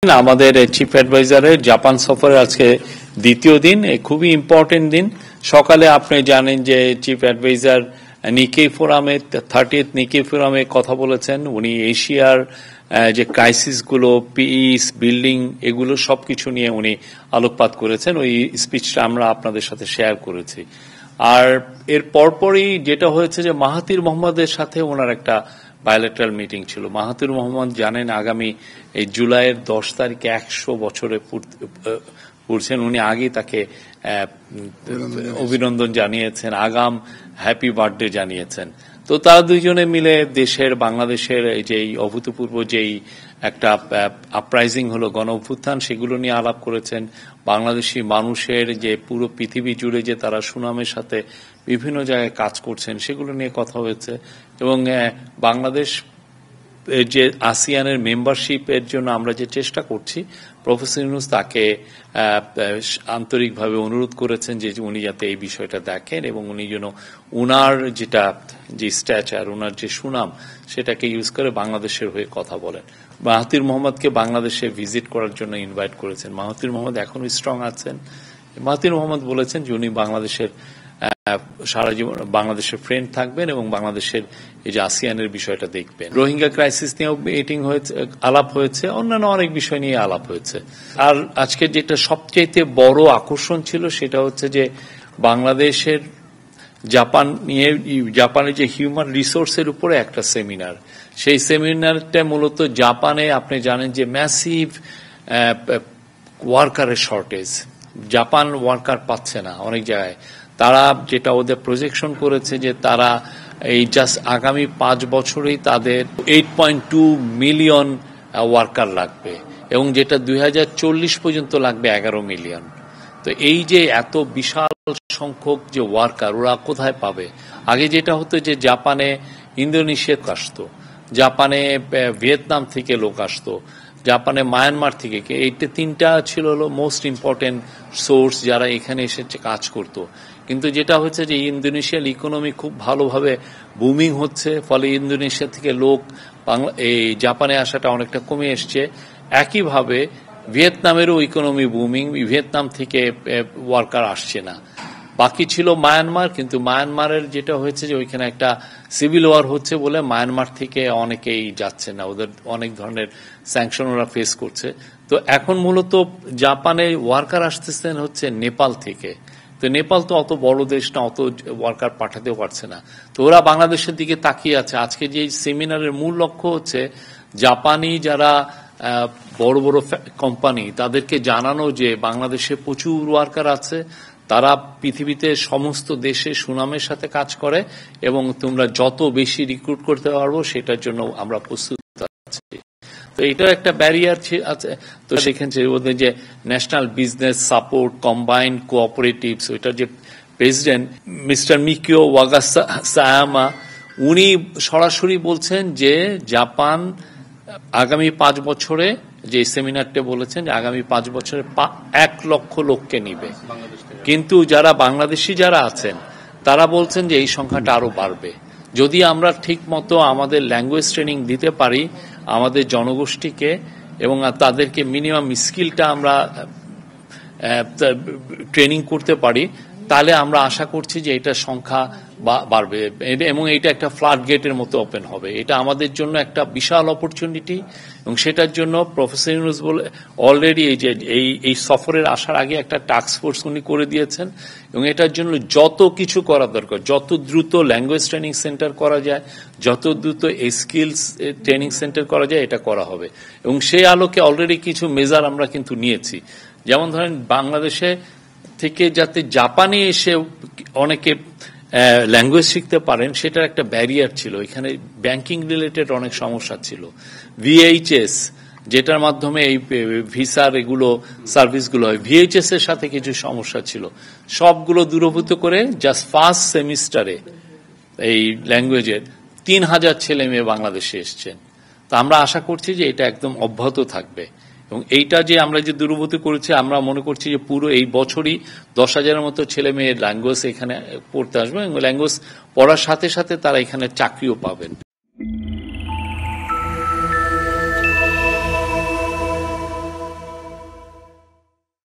আমাদের chief অ্যাডভাইজারের Japan সফরের আজকে দ্বিতীয় দিন, খুবই ইম্পর্টেন্ট দিন। সকালে আপনি জানেন যে চিফ অ্যাডভাইজার নিকেই ফোরামে 30th নিকেই ফোরামে কথা বলেছেন। উনি এশিয়ার যে ক্রাইসিসগুলো, পিস বিল্ডিং, এগুলো সবকিছু নিয়ে উনি আলোকপাত করেছেন। ওই স্পিচটা আমরা আপনাদের সাথে শেয়ার করেছি। আর এর পরপরই যেটা হয়েছে যে মাহাথির মোহাম্মদের সাথে ওনার একটা বায়োলেটারাল মিটিং ছিল। মাহাথির মোহাম্মদ জানেন আগামী এই জুলাইয়ের 10 তারিখে 100 বছরে পড়ছেন। উনি আগেই তাকে অভিনন্দন জানিয়েছেন, আগাম হ্যাপি বার্থডে জানিয়েছেন। তো তারা দুইজনে মিলে দেশের, বাংলাদেশের এই যে অভূতপূর্ব যেই একটা আপরাইজিং হলো, গণ অভ্যুত্থান, সেগুলো নিয়ে আলাপ করেছেন। বাংলাদেশি মানুষের যে পুরো পৃথিবী জুড়ে যে তারা সুনামের সাথে বিভিন্ন জায়গায় কাজ করছেন, সেগুলো নিয়ে কথা হয়েছে। এবং বাংলাদেশ যে আসিয়ানের মেম্বারশিপের জন্য আমরা যে চেষ্টা করছি, প্রফেসর ইউনূস তাকে আন্তরিকভাবে অনুরোধ করেছেন যে উনি যাতে এই বিষয়টা দেখেন এবং উনি যেন উনার যে স্ট্যাচার, উনার যে সুনাম, সেটাকে ইউজ করে বাংলাদেশের হয়ে কথা বলেন। মাহাথির মোহাম্মদকে বাংলাদেশে ভিজিট করার জন্য ইনভাইট করেছেন। মাহাথির মোহাম্মদ এখনো স্ট্রং আছেন। মাহাথির মোহাম্মদ বলেছেন যে উনি বাংলাদেশের সারা জীবন বাংলাদেশের ফ্রেন্ড থাকবেন এবং বাংলাদেশের এই যে আসিয়ানের বিষয়টা দেখবেন। রোহিঙ্গা ক্রাইসিস নিয়েও মিটিং হয়েছে, আলাপ হয়েছে, অন্যান্য অনেক বিষয় নিয়ে আলাপ হয়েছে। আর আজকে যেটা সবচেয়ে বড় আকর্ষণ ছিল সেটা হচ্ছে যে বাংলাদেশের জাপানের যে হিউম্যান রিসোর্সের উপরে একটা সেমিনার। সেই সেমিনারটা মূলত জাপানে আপনি জানেন যে ম্যাসিভ ওয়ার্কারের শর্টেজ, জাপান ওয়ার্কার পাচ্ছে না অনেক জায়গায়। তারা যেটা ওদের প্রজেকশন করেছে যে তারা এই জাস্ট আগামী 5 বছরেই তাদের 8.2 মিলিয়ন ওয়ার্কার লাগবে এবং যেটা 2040 পর্যন্ত লাগবে 11 মিলিয়ন। তো এই যে এত বিশাল সংখ্যক যে ওয়ার্কার, ওরা কোথায় পাবে? আগে যেটা হতো যে জাপানে ইন্দোনেশিয়া আসতো, জাপানে ভিয়েতনাম থেকে লোক আসতো, জাপানে মায়ানমার থেকে, এইটা 3টা ছিল মোস্ট ইম্পর্টেন্ট সোর্স যারা এখানে এসে কাজ করতো। কিন্তু যেটা হচ্ছে যে ইন্দোনেশিয়ার ইকোনমি খুব ভালোভাবে বুমিং হচ্ছে, ফলে ইন্দোনেশিয়া থেকে লোক এই জাপানে আসাটা অনেকটা কমে এসছে। একইভাবে ভিয়েতনামেরও ইকোনমি বুমিং, ভিয়েতনাম থেকে ওয়ার্কার আসছে না। বাকি ছিল মায়ানমার, কিন্তু মায়ানমারের যেটা হয়েছে যে ওইখানে একটা সিভিল ওয়ার হচ্ছে বলে মায়ানমার থেকে অনেকেই যাচ্ছে না, ওদের অনেক ধরনের স্যাংশন ওরা ফেস করছে। তো এখন মূলত জাপানে ওয়ার্কার আসতেছেন হচ্ছে নেপাল থেকে। তো নেপাল তো অত বড় দেশ না, অত ওয়ার্কার পাঠাতেও পারছে না। তো ওরা বাংলাদেশের দিকে তাকিয়ে আছে। আজকে যে সেমিনারের মূল লক্ষ্য হচ্ছে জাপানি যারা বড় বড় কোম্পানি, তাদেরকে জানানো যে বাংলাদেশে প্রচুর ওয়ার্কার আছে, তারা পৃথিবীতে সমস্ত দেশে সুনামের সাথে কাজ করে এবং তোমরা যত বেশি রিক্রুট করতে পারবো সেটার জন্য আমরা প্রস্তুত আছি। তো এটা একটা ব্যারিয়ার আছে। তো সেখানে যে national business support combined cooperatives, ওইটার যে প্রেসিডেন্ট মিস্টার মিকিও ওয়াগাসায়ামা, উনি সরাসরি বলছেন যে জাপান আগামী 5 বছরে, যে সেমিনারটা বলেছেন যে আগামী 5 বছরে 1 লক্ষ লোককে নিবে। কিন্তু যারা বাংলাদেশি যারা আছেন তারা বলছেন যে এই সংখ্যাটা আরো বাড়বে যদি আমরা ঠিক মতো আমাদের ল্যাঙ্গুয়েজ ট্রেনিং দিতে পারি আমাদের জনগোষ্ঠীকে এবং তাদেরকে মিনিমাম স্কিলটা আমরা ট্রেনিং করতে পারি। তাহলে আমরা আশা করছি যে এটা সংখ্যা বাড়বে এবং এটা একটা ফ্লাড গেটের মতো ওপেন হবে। এটা আমাদের জন্য একটা বিশাল অপরচুনিটি এবং সেটার জন্য প্রফেসর ইউনূস বলে অলরেডি এই সফরের আসার আগে একটা টাস্ক ফোর্স উনি করে দিয়েছেন এবং এটার জন্য যত কিছু করা দরকার, যত দ্রুত ল্যাঙ্গুয়েজ ট্রেনিং সেন্টার করা যায়, যত দ্রুত এই স্কিলস ট্রেনিং সেন্টার করা যায়, এটা করা হবে। এবং সেই আলোকে অলরেডি কিছু মেজার আমরা কিন্তু নিয়েছি। যেমন ধরেন বাংলাদেশে থেকে যাতে জাপানে এসে অনেকে ল্যাঙ্গুয়েজ শিখতে পারেন, সেটার একটা ব্যারিয়ার ছিল। এখানে ব্যাংকিং রিলেটেড অনেক সমস্যা ছিল। VHS যেটার মাধ্যমে এই ভিসার এগুলো সার্ভিসগুলো হয়, VHS এর সাথে কিছু সমস্যা ছিল। সবগুলো দূরীভূত করে জাস্ট ফার্স্ট সেমিস্টারে এই ল্যাঙ্গুয়েজের 3000 ছেলে মেয়ে বাংলাদেশে এসছেন। তো আমরা আশা করছি যে এটা একদম অব্যাহত থাকবে এবং এইটা যে আমরা যে দূরীভূত করেছি, আমরা মনে করছি যে পুরো এই বছরই 10,000-এর মতো ছেলে মেয়ের ল্যাঙ্গুয়েজ এখানে পড়তে আসবে এবং ল্যাঙ্গুয়েজ পড়ার সাথে সাথে তারা এখানে চাকরিও পাবেন।